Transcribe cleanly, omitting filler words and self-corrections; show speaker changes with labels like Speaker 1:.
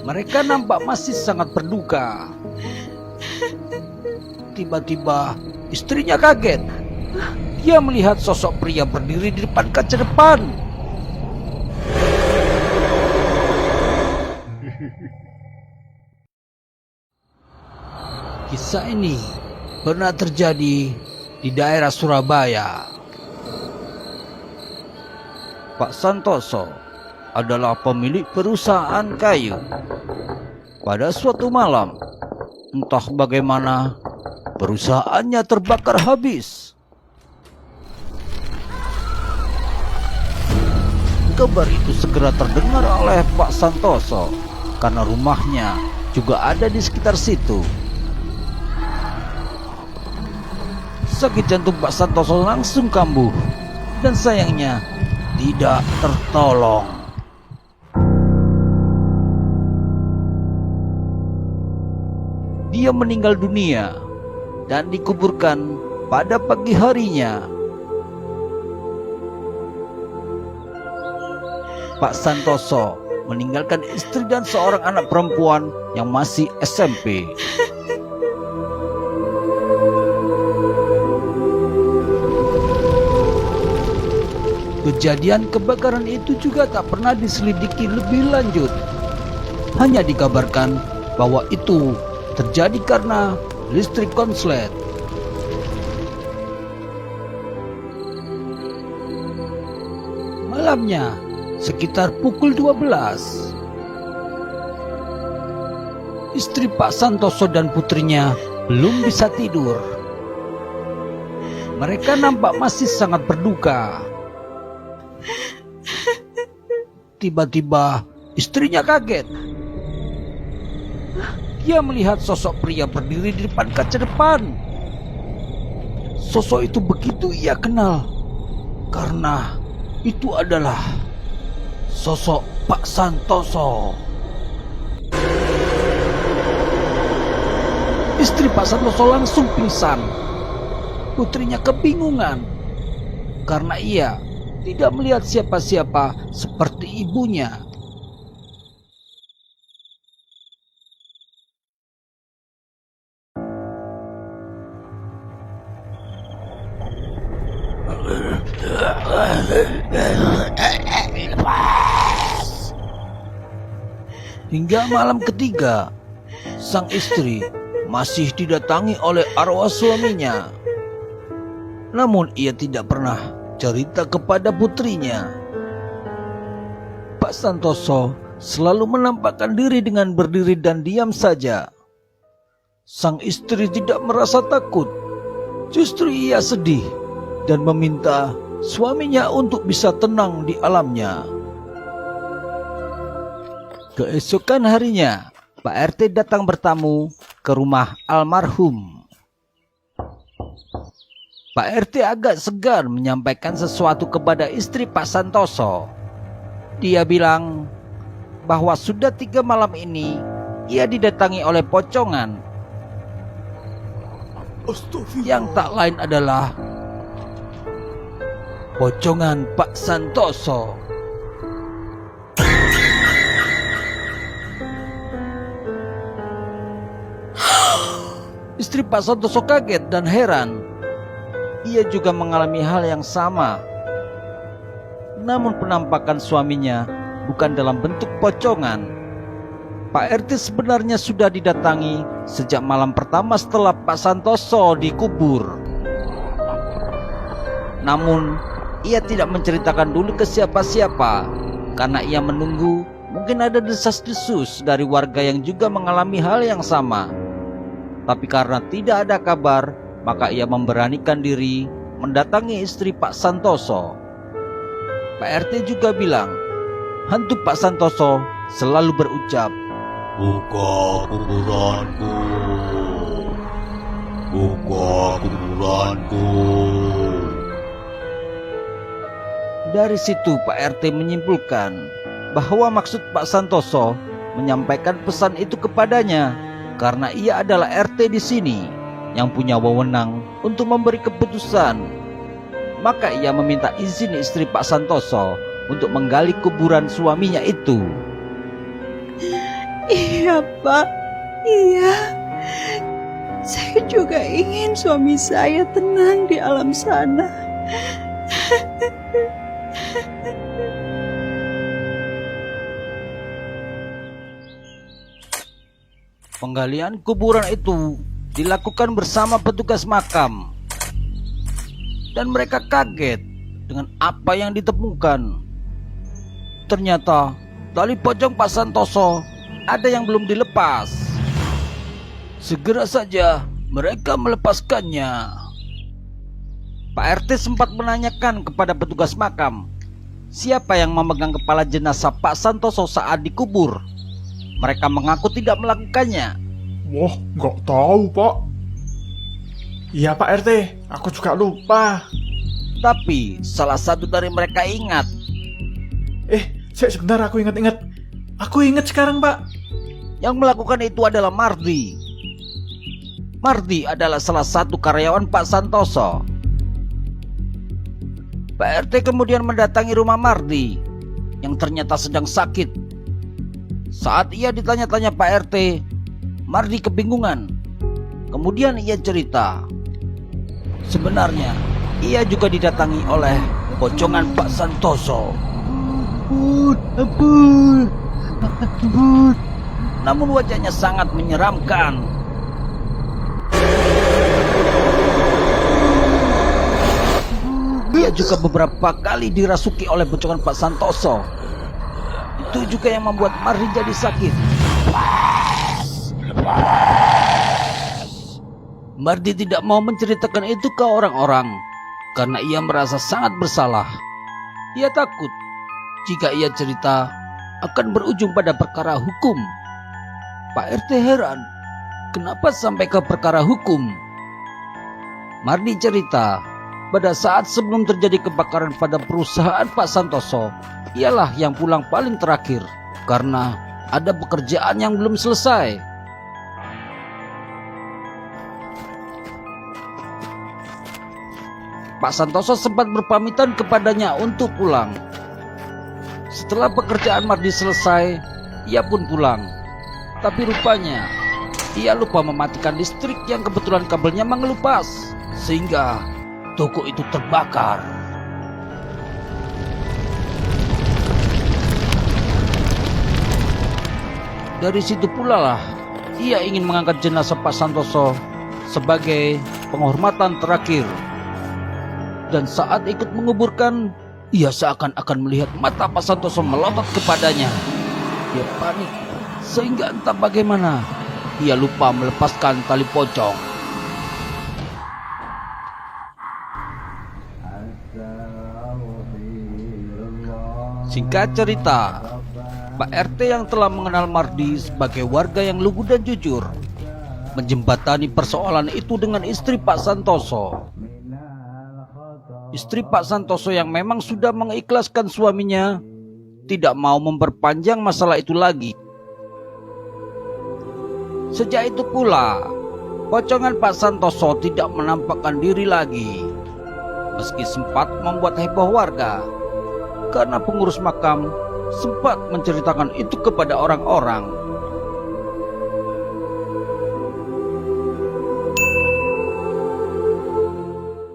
Speaker 1: Mereka nampak masih sangat berduka. Tiba-tiba istrinya kaget. Dia melihat sosok pria berdiri di depan kaca depan. Kisah ini pernah terjadi di daerah Surabaya. Pak Santoso adalah pemilik perusahaan kayu. Pada suatu malam, entah bagaimana, perusahaannya terbakar habis. Kabar itu segera terdengar oleh Pak Santoso karena rumahnya juga ada di sekitar situ. Sakit jantung Pak Santoso langsung kambuh dan sayangnya tidak tertolong. Dia meninggal dunia dan dikuburkan pada pagi harinya. Pak Santoso meninggalkan istri dan seorang anak perempuan yang masih SMP. Kejadian kebakaran itu juga tak pernah diselidiki lebih lanjut. Hanya dikabarkan bahwa itu terjadi karena listrik konslet. Malamnya, sekitar pukul 12, istri Pak Santoso dan putrinya belum bisa tidur. Mereka nampak masih sangat berduka. Tiba-tiba istrinya kaget. Dia melihat sosok pria berdiri di depan kaca depan. Sosok itu begitu ia kenal karena itu adalah sosok Pak Santoso. Istri Pak Santoso langsung pingsan. Putrinya kebingungan karena ia tidak melihat siapa-siapa seperti ibunya. Hingga malam ketiga, sang istri masih didatangi oleh arwah suaminya. Namun ia tidak pernah cerita kepada putrinya. Pak Santoso selalu menampakkan diri dengan berdiri dan diam saja. Sang istri tidak merasa takut, justru ia sedih dan meminta suaminya untuk bisa tenang di alamnya. Keesokan harinya, Pak RT datang bertamu ke rumah almarhum. Pak RT agak segan menyampaikan sesuatu kepada istri Pak Santoso. Dia bilang bahwa sudah 3 malam ini ia didatangi oleh pocongan yang tak lain adalah pocongan Pak Santoso. Istri Pak Santoso kaget dan heran. Ia juga mengalami hal yang sama. Namun penampakan suaminya bukan dalam bentuk pocongan. Pak RT sebenarnya sudah didatangi sejak malam pertama setelah Pak Santoso dikubur. Namun ia tidak menceritakan dulu ke siapa-siapa karena ia menunggu mungkin ada desas-desus dari warga yang juga mengalami hal yang sama. Tapi karena tidak ada kabar, maka ia memberanikan diri mendatangi istri Pak Santoso. Pak RT juga bilang, hantu Pak Santoso selalu berucap,
Speaker 2: "Buka kuburanku, buka kuburanku."
Speaker 1: Dari situ Pak RT menyimpulkan bahwa maksud Pak Santoso menyampaikan pesan itu kepadanya karena ia adalah RT di sini yang punya wewenang untuk memberi keputusan. Maka ia meminta izin istri Pak Santoso untuk menggali kuburan suaminya itu.
Speaker 3: Iya, Pak. Iya. Saya juga ingin suami saya tenang di alam sana.
Speaker 1: Penggalian kuburan itu dilakukan bersama petugas makam. Dan mereka kaget dengan apa yang ditemukan. Ternyata tali pocong Pak Santoso ada yang belum dilepas. Segera saja mereka melepaskannya. Pak RT sempat menanyakan kepada petugas makam, siapa yang memegang kepala jenazah Pak Santoso saat dikubur. Mereka mengaku tidak melakukannya.
Speaker 4: Wah, nggak tahu, Pak. Iya, Pak RT. Aku juga lupa.
Speaker 1: Tapi salah satu dari mereka ingat.
Speaker 4: Sebentar, aku ingat-ingat. Aku ingat sekarang, Pak.
Speaker 1: Yang melakukan itu adalah Mardi. Mardi adalah salah satu karyawan Pak Santoso. Pak RT kemudian mendatangi rumah Mardi yang ternyata sedang sakit. Saat ia ditanya-tanya Pak RT, Mardi kebingungan. Kemudian ia cerita, sebenarnya ia juga didatangi oleh pocongan Pak Santoso. Ampun. Namun wajahnya sangat menyeramkan. Ia juga beberapa kali dirasuki oleh pocongan Pak Santoso. Itu juga yang membuat Mardi jadi sakit. Mardi tidak mau menceritakan itu ke orang-orang karena ia merasa sangat bersalah. Ia takut jika ia cerita akan berujung pada perkara hukum. Pak RT heran, kenapa sampai ke perkara hukum? Mardi cerita, pada saat sebelum terjadi kebakaran pada perusahaan Pak Santoso, ialah yang pulang paling terakhir karena ada pekerjaan yang belum selesai. Pak Santoso sempat berpamitan kepadanya untuk pulang. Setelah pekerjaan Mardi selesai, ia pun pulang. Tapi rupanya, ia lupa mematikan listrik yang kebetulan kabelnya mengelupas, sehingga toko itu terbakar. Dari situ pula lah, ia ingin mengangkat jenazah Pak Santoso sebagai penghormatan terakhir. Dan saat ikut menguburkan, ia seakan-akan melihat mata Pak Santoso melotot kepadanya. Ia panik, sehingga entah bagaimana, ia lupa melepaskan tali pocong. Singkat cerita, Pak RT yang telah mengenal Mardi sebagai warga yang lugu dan jujur, menjembatani persoalan itu dengan istri Pak Santoso. Istri Pak Santoso yang memang sudah mengikhlaskan suaminya tidak mau memperpanjang masalah itu lagi. Sejak itu pula, pocongan Pak Santoso tidak menampakkan diri lagi. Meski sempat membuat heboh warga, karena pengurus makam sempat menceritakan itu kepada orang-orang.